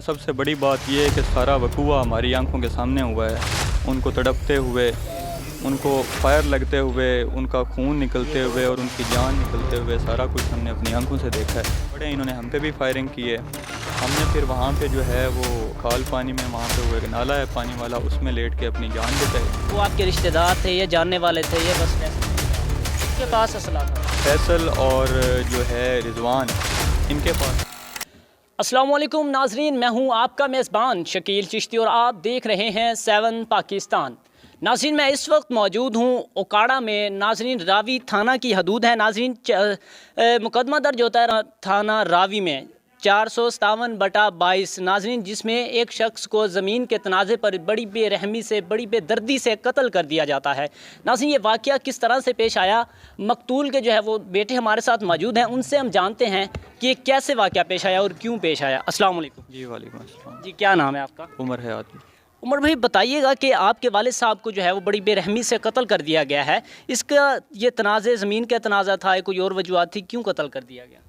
سب سے بڑی بات یہ ہے کہ سارا وقوع ہماری آنکھوں کے سامنے ہوا ہے. ان کو تڑپتے ہوئے، ان کو فائر لگتے ہوئے، ان کا خون نکلتے ہوئے اور ان کی جان نکلتے ہوئے سارا کچھ ہم نے اپنی آنکھوں سے دیکھا ہے. بڑے انہوں نے ہم پہ بھی فائرنگ کی ہے. ہم نے پھر وہاں پہ جو ہے وہ کھال پانی میں، وہاں پہ وہ ایک نالا ہے پانی والا، اس میں لیٹ کے اپنی جان بچائی. وہ آپ کے رشتہ دار تھے یا جاننے والے تھے؟ یہ بس اس کے پاس اسلحہ تھا. فیصل اور جو ہے رضوان، ان کے پاس. السلام علیکم ناظرین، میں ہوں آپ کا میزبان شکیل چشتی اور آپ دیکھ رہے ہیں 7 پاکستان. ناظرین میں اس وقت موجود ہوں اوکاڑا میں. ناظرین راوی تھانہ کی حدود ہے. ناظرین مقدمہ درج ہوتا ہے تھانہ راوی میں 457/22. ناظرین جس میں ایک شخص کو زمین کے تنازع پر بڑی بے رحمی سے، بڑی بے دردی سے قتل کر دیا جاتا ہے. ناظرین یہ واقعہ کس طرح سے پیش آیا، مقتول کے جو ہے وہ بیٹے ہمارے ساتھ موجود ہیں، ان سے ہم جانتے ہیں کہ یہ کیسے واقعہ پیش آیا اور کیوں پیش آیا. السلام علیکم. جی وعلیکم السلام. جی کیا نام ہے آپ کا؟ عمر حیات. عمر بھائی بتائیے گا کہ آپ کے والد صاحب کو جو ہے وہ بڑی بے رحمی سے قتل کر دیا گیا ہے. اس کا یہ تنازع زمین کا تنازع تھا یا کوئی اور وجوہات تھی، کیوں قتل کر دیا گیا؟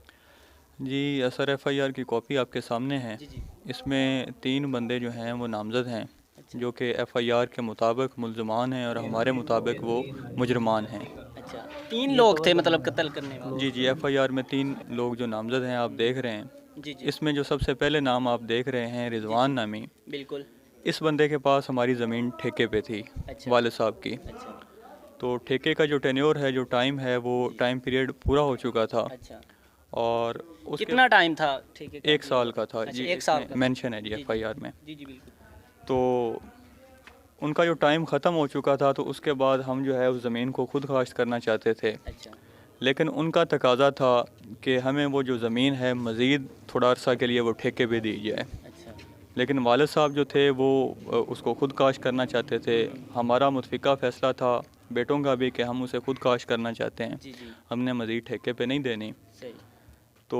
جی سر FIR کی کاپی آپ کے سامنے ہے. جی. اس میں 3 بندے جو ہیں وہ نامزد ہیں، جو کہ FIR کے مطابق ملزمان ہیں اور ہمارے مطابق وہ مجرمان ہیں. اچھا 3 لوگ تھے مطلب قتل کرنے والے؟ جی FIR میں 3 لوگ جو نامزد ہیں آپ دیکھ رہے ہیں. جی. اس میں جو سب سے پہلے نام آپ دیکھ رہے ہیں رضوان نامی. بالکل. اس بندے کے پاس ہماری زمین ٹھیکے پہ تھی والد صاحب کی. تو ٹھیکے کا جو ٹینیور ہے، جو ٹائم ہے، وہ ٹائم پیریڈ پورا ہو چکا تھا. اور اس کتنا ٹائم تھا ٹھیکے کا؟ 1 سال کا تھا. جی 1 سال مینشن ہے جی FIR میں. جی بالکل. تو ان کا جو ٹائم ختم ہو چکا تھا، تو اس کے بعد ہم جو ہے اس زمین کو خود کاشت کرنا چاہتے تھے. لیکن ان کا تقاضا تھا کہ ہمیں وہ جو زمین ہے مزید تھوڑا عرصہ کے لیے وہ ٹھیکے پہ دی جائے. لیکن والد صاحب جو تھے وہ اس کو خود کاشت کرنا چاہتے تھے. ہمارا متفقہ فیصلہ تھا بیٹوں کا بھی کہ ہم اسے خود کاشت کرنا چاہتے ہیں. ہم نے مزید ٹھیکے پہ نہیں دینی. تو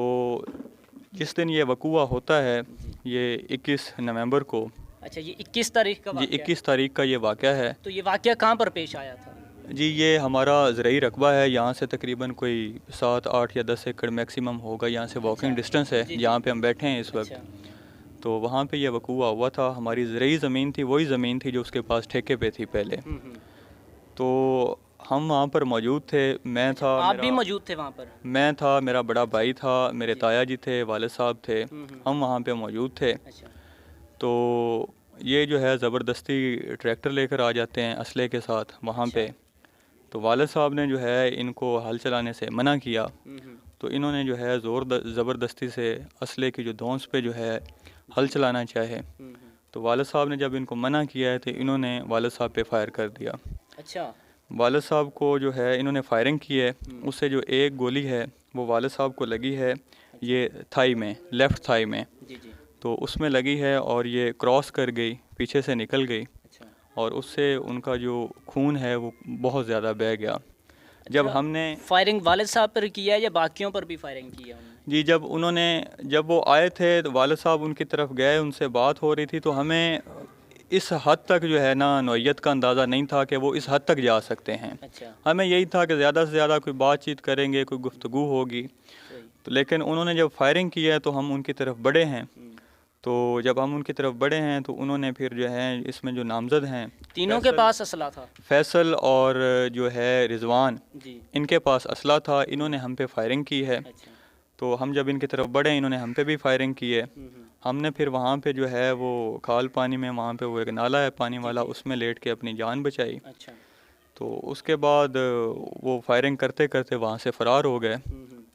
جس دن یہ وقوع ہوتا ہے، یہ 21 نومبر کو. اچھا یہ 21 تاریخ کا واقعہ؟ جی 21 تاریخ کا یہ واقعہ ہے. تو یہ واقعہ کہاں پر پیش آیا تھا؟ جی یہ ہمارا زرعی رقبہ ہے. یہاں سے تقریباً کوئی 7، 8 یا 10 ایکڑ میکسیمم ہوگا. یہاں سے واکنگ ڈسٹنس ہے جہاں پہ ہم بیٹھے ہیں اس وقت. تو وہاں پہ یہ وقوع ہوا تھا. ہماری زرعی زمین تھی، وہی زمین تھی جو اس کے پاس ٹھیکے پہ تھی پہلے. تو ہم وہاں پر موجود تھے. میں تھا. آپ بھی موجود تھے وہاں پر؟ میں تھا، میرا بڑا بھائی تھا، میرے تایا جی تھے، والد صاحب تھے. ہم وہاں پہ موجود تھے. تو یہ جو ہے زبردستی ٹریکٹر لے کر آ جاتے ہیں اسلحے کے ساتھ وہاں پہ. تو والد صاحب نے جو ہے ان کو ہل چلانے سے منع کیا. تو انہوں نے جو ہے زبردستی سے اسلحے کی جو دھونس پہ جو ہے ہل چلانا چاہے. تو والد صاحب نے جب ان کو منع کیا ہے تو انہوں نے والد صاحب پہ فائر کر دیا. اچھا. والد صاحب کو جو ہے انہوں نے فائرنگ کی ہے. اس سے جو ایک گولی ہے وہ والد صاحب کو لگی ہے یہ تھائی میں، لیفٹ تھائی میں. تو اس میں لگی ہے اور یہ کراس کر گئی، پیچھے سے نکل گئی. اور اس سے ان کا جو خون ہے وہ بہت زیادہ بہہ گیا. جب ہم نے فائرنگ والد صاحب پر کیا یا باقیوں پر بھی فائرنگ کی ہے؟ جی جب وہ آئے تھے تو والد صاحب ان کی طرف گئے، ان سے بات ہو رہی تھی. تو ہمیں اس حد تک جو ہے نا نوعیت کا اندازہ نہیں تھا کہ وہ اس حد تک جا سکتے ہیں. ہمیں یہی تھا کہ زیادہ سے زیادہ کوئی بات چیت کریں گے، کوئی گفتگو ہوگی. تو لیکن انہوں نے جب فائرنگ کی ہے تو ہم ان کی طرف بڑھے ہیں. تو جب ہم ان کی طرف بڑھے ہیں تو انہوں نے پھر جو ہے اس میں جو نامزد ہیں تینوں کے پاس اسلحہ تھا؟ فیصل اور جو ہے رضوان، ان کے پاس اسلحہ تھا. انہوں نے ہم پہ فائرنگ کی ہے. تو ہم جب ان کی طرف بڑھے انہوں نے ہم پہ بھی فائرنگ کی ہے. ہم نے پھر وہاں پہ جو ہے وہ کھال پانی میں، وہاں پہ وہ ایک نالا ہے پانی والا، اس میں لیٹ کے اپنی جان بچائی. تو اس کے بعد وہ فائرنگ کرتے کرتے وہاں سے فرار ہو گئے.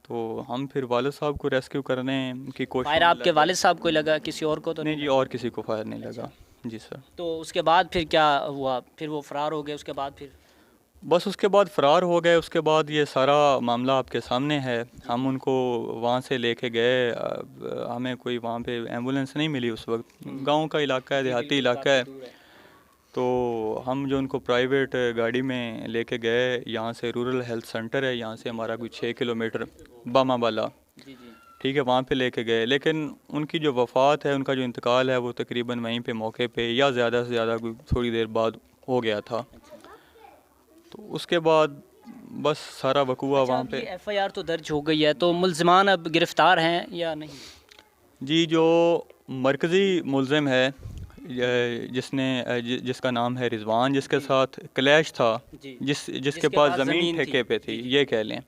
تو ہم پھر والد صاحب کو ریسکیو کرنے کی کوشش. فائر آپ کے والد صاحب کو لگا، کسی اور کو تو نہیں؟ جی اور کسی کو فائر نہیں لگا. جی سر. تو اس کے بعد پھر کیا ہوا؟ پھر وہ فرار ہو گئے؟ اس کے بعد پھر بس اس کے بعد فرار ہو گئے. اس کے بعد یہ سارا معاملہ آپ کے سامنے ہے. ہم ان کو وہاں سے لے کے گئے. ہمیں کوئی وہاں پہ ایمبولینس نہیں ملی اس وقت. گاؤں کا علاقہ ہے، دیہاتی علاقہ ہے. تو ہم جو ان کو پرائیویٹ گاڑی میں لے کے گئے. یہاں سے رورل ہیلتھ سینٹر ہے، یہاں سے ہمارا کوئی 6 کلومیٹر باما بالا، ٹھیک ہے، وہاں پہ لے کے گئے. لیکن ان کی جو وفات ہے، ان کا جو انتقال ہے، وہ تقریباً وہیں پہ موقع پہ یا زیادہ سے زیادہ کوئی تھوڑی دیر بعد ہو گیا تھا. تو اس کے بعد بس سارا وقوع وہاں پہ. FIR تو درج ہو گئی ہے، تو ملزمان اب گرفتار ہیں یا نہیں؟ جی جو مرکزی ملزم ہے جس کا نام ہے رضوان، جس کے ساتھ کلیش تھا، جی، جس کے پاس زمین ٹھیکے پہ تھی، یہ کہہ لیں،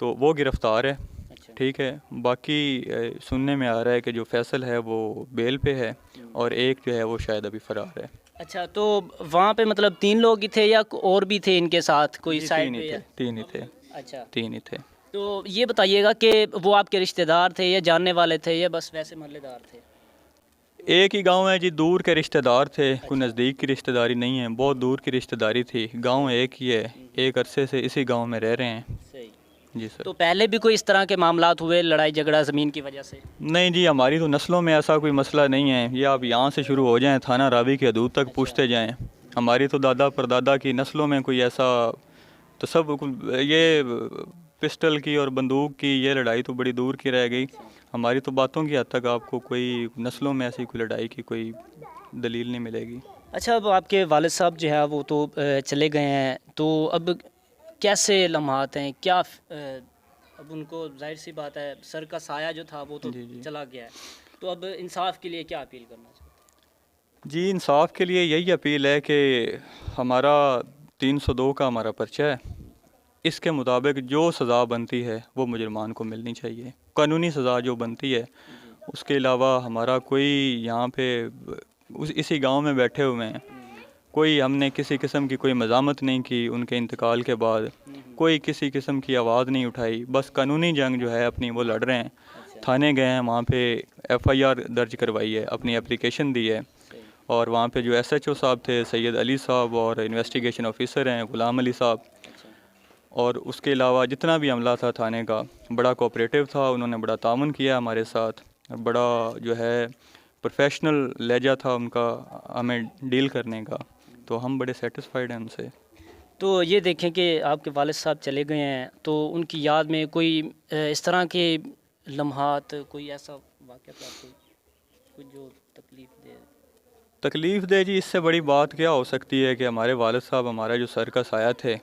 تو وہ گرفتار ہے. ٹھیک ہے. باقی سننے میں آ رہا ہے کہ جو فیصل ہے وہ بیل پہ ہے، اور ایک جو ہے وہ شاید ابھی فرار ہے. اچھا، تو وہاں پہ مطلب 3 لوگ ہی تھے یا اور بھی تھے ان کے ساتھ کوئی سائڈ پہ؟ 3 ہی تھے. اچھا، 3 ہی تھے. تو یہ بتائیے گا کہ وہ آپ کے رشتہ دار تھے یا جاننے والے تھے یا بس ویسے محلے دار تھے؟ ایک ہی گاؤں ہے جی، دور کے رشتہ دار تھے، کوئی نزدیک کی رشتہ داری نہیں ہے، بہت دور کی رشتہ داری تھی. گاؤں ایک ہی ہے، ایک عرصے سے اسی گاؤں میں رہ رہے ہیں. صحیح. جی سر. تو پہلے بھی کوئی اس طرح کے معاملات ہوئے، لڑائی جھگڑا زمین کی وجہ سے؟ نہیں جی، ہماری تو نسلوں میں ایسا کوئی مسئلہ نہیں ہے. یہ آپ یہاں سے شروع ہو جائیں، تھانہ راوی کی حدود تک پوچھتے جائیں، ہماری تو دادا پردادا کی نسلوں میں کوئی ایسا یہ پسٹل کی اور بندوق کی یہ لڑائی تو بڑی دور کی رہ گئی. ہماری تو باتوں کی حد تک آپ کو کوئی نسلوں میں ایسی کوئی لڑائی کی کوئی دلیل نہیں ملے گی. اچھا، اب آپ کے والد صاحب جو ہے وہ تو چلے گئے ہیں، تو اب کیسے لمحات ہیں؟ کیا اب ان کو ظاہر سی بات ہے سر کا سایہ جو تھا وہ تو چلا گیا ہے، تو اب انصاف کے لیے کیا اپیل کرنا چاہتے ہیں؟ جی، انصاف کے لیے یہی اپیل ہے کہ ہمارا 302 کا ہمارا پرچہ ہے، اس کے مطابق جو سزا بنتی ہے وہ مجرمان کو ملنی چاہیے. قانونی سزا جو بنتی ہے، اس کے علاوہ ہمارا کوئی یہاں پہ اسی گاؤں میں بیٹھے ہوئے ہیں، کوئی ہم نے کسی قسم کی کوئی مزاحمت نہیں کی ان کے انتقال کے بعد، کوئی کسی قسم کی آواز نہیں اٹھائی، بس قانونی جنگ جو ہے اپنی وہ لڑ رہے ہیں. تھانے گئے ہیں، وہاں پہ FIR درج کروائی ہے، اپنی اپلیکیشن دی ہے، اور وہاں پہ جو SHO صاحب تھے سید علی صاحب، اور انویسٹیگیشن آفیسر ہیں غلام علی صاحب، اور اس کے علاوہ جتنا بھی عملہ تھا تھانے کا بڑا کوآپریٹیو تھا. انہوں نے بڑا تعاون کیا ہمارے ساتھ، بڑا جو ہے پروفیشنل لہجہ تھا ان کا ہمیں ڈیل کرنے کا، تو ہم بڑے سیٹسفائیڈ ہیں ان سے. تو یہ دیکھیں کہ آپ کے والد صاحب چلے گئے ہیں، تو ان کی یاد میں کوئی اس طرح کے لمحات، کوئی ایسا واقعہ کوئی جو تکلیف دے جی، اس سے بڑی بات کیا ہو سکتی ہے کہ ہمارے والد صاحب ہمارا جو سر کا سایہ تھے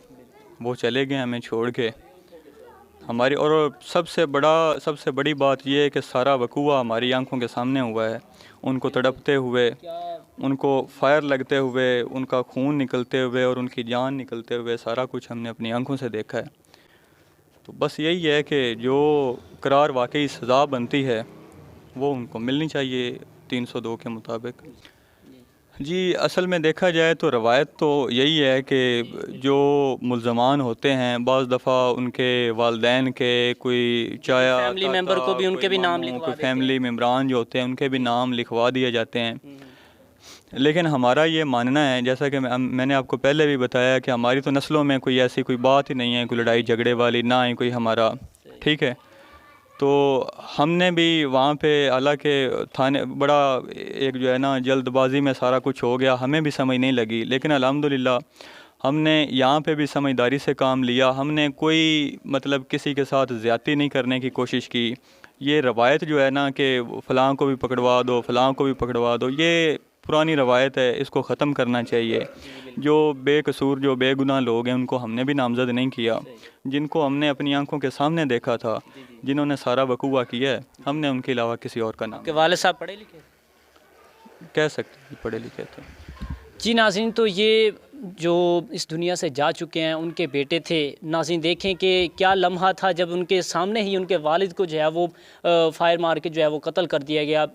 وہ چلے گئے ہمیں چھوڑ کے. ہماری اور سب سے بڑی بات یہ ہے کہ سارا وقوع ہماری آنکھوں کے سامنے ہوا ہے. ان کو تڑپتے ہوئے، ان کو فائر لگتے ہوئے، ان کا خون نکلتے ہوئے اور ان کی جان نکلتے ہوئے، سارا کچھ ہم نے اپنی آنکھوں سے دیکھا ہے. تو بس یہی ہے کہ جو قرار واقعی سزا بنتی ہے وہ ان کو ملنی چاہیے 302 کے مطابق. جی، اصل میں دیکھا جائے تو روایت تو یہی ہے کہ جو ملزمان ہوتے ہیں بعض دفعہ ان کے والدین کے کوئی چایا فیملی ممبر کو بھی ان کے بھی نام لکھوا دیتے ہیں، فیملی ممبران جو ہوتے ہیں ان کے بھی نام لکھوا دیے جاتے ہیں. لیکن ہمارا یہ ماننا ہے، جیسا کہ میں نے آپ کو پہلے بھی بتایا، کہ ہماری تو نسلوں میں کوئی ایسی کوئی بات ہی نہیں ہے، کوئی لڑائی جھگڑے والی، نہ ہی کوئی ہمارا. ٹھیک ہے. تو ہم نے بھی وہاں پہ حالانکہ تھانے بڑا ایک جو ہے نا جلد بازی میں سارا کچھ ہو گیا، ہمیں بھی سمجھ نہیں لگی، لیکن الحمدللہ ہم نے یہاں پہ بھی سمجھداری سے کام لیا. ہم نے کوئی مطلب کسی کے ساتھ زیادتی نہیں کرنے کی کوشش کی. یہ روایت جو ہے نا کہ فلاں کو بھی پکڑوا دو، فلاں کو بھی پکڑوا دو، یہ پرانی روایت ہے، اس کو ختم کرنا چاہیے. جو بے قصور جو بے گناہ لوگ ہیں ان کو ہم نے بھی نامزد نہیں کیا. جن کو ہم نے اپنی آنکھوں کے سامنے دیکھا تھا، جنہوں نے سارا وقوع کیا ہے، ہم نے ان کے علاوہ کسی اور کا نام. کہ والد صاحب پڑھے لکھے کہہ سکتے ہیں پڑھے لکھے تھے. جی ناظرین، تو یہ جو اس دنیا سے جا چکے ہیں ان کے بیٹے تھے. ناظرین دیکھیں کہ کیا لمحہ تھا جب ان کے سامنے ہی ان کے والد کو جو ہے وہ فائر مار کے جو ہے وہ قتل کر دیا گیا.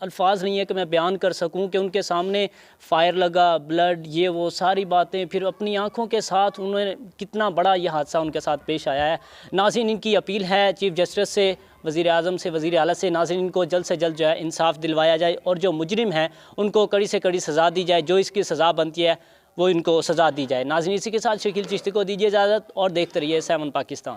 الفاظ نہیں ہے کہ میں بیان کر سکوں کہ ان کے سامنے فائر لگا، بلڈ، یہ وہ ساری باتیں، پھر اپنی آنکھوں کے ساتھ انہوں نے کتنا بڑا یہ حادثہ ان کے ساتھ پیش آیا ہے. ناظرین ان کی اپیل ہے چیف جسٹس سے، وزیر اعظم سے، وزیر اعلیٰ سے، ناظرین ان کو جلد سے جلد جو ہے انصاف دلوایا جائے، اور جو مجرم ہیں ان کو کڑی سے کڑی سزا دی جائے، جو اس کی سزا بنتی ہے وہ ان کو سزا دی جائے. ناظرین اسی کے ساتھ شکیل چشتی کو دیجیے اجازت، اور دیکھتے رہیے 7 پاکستان.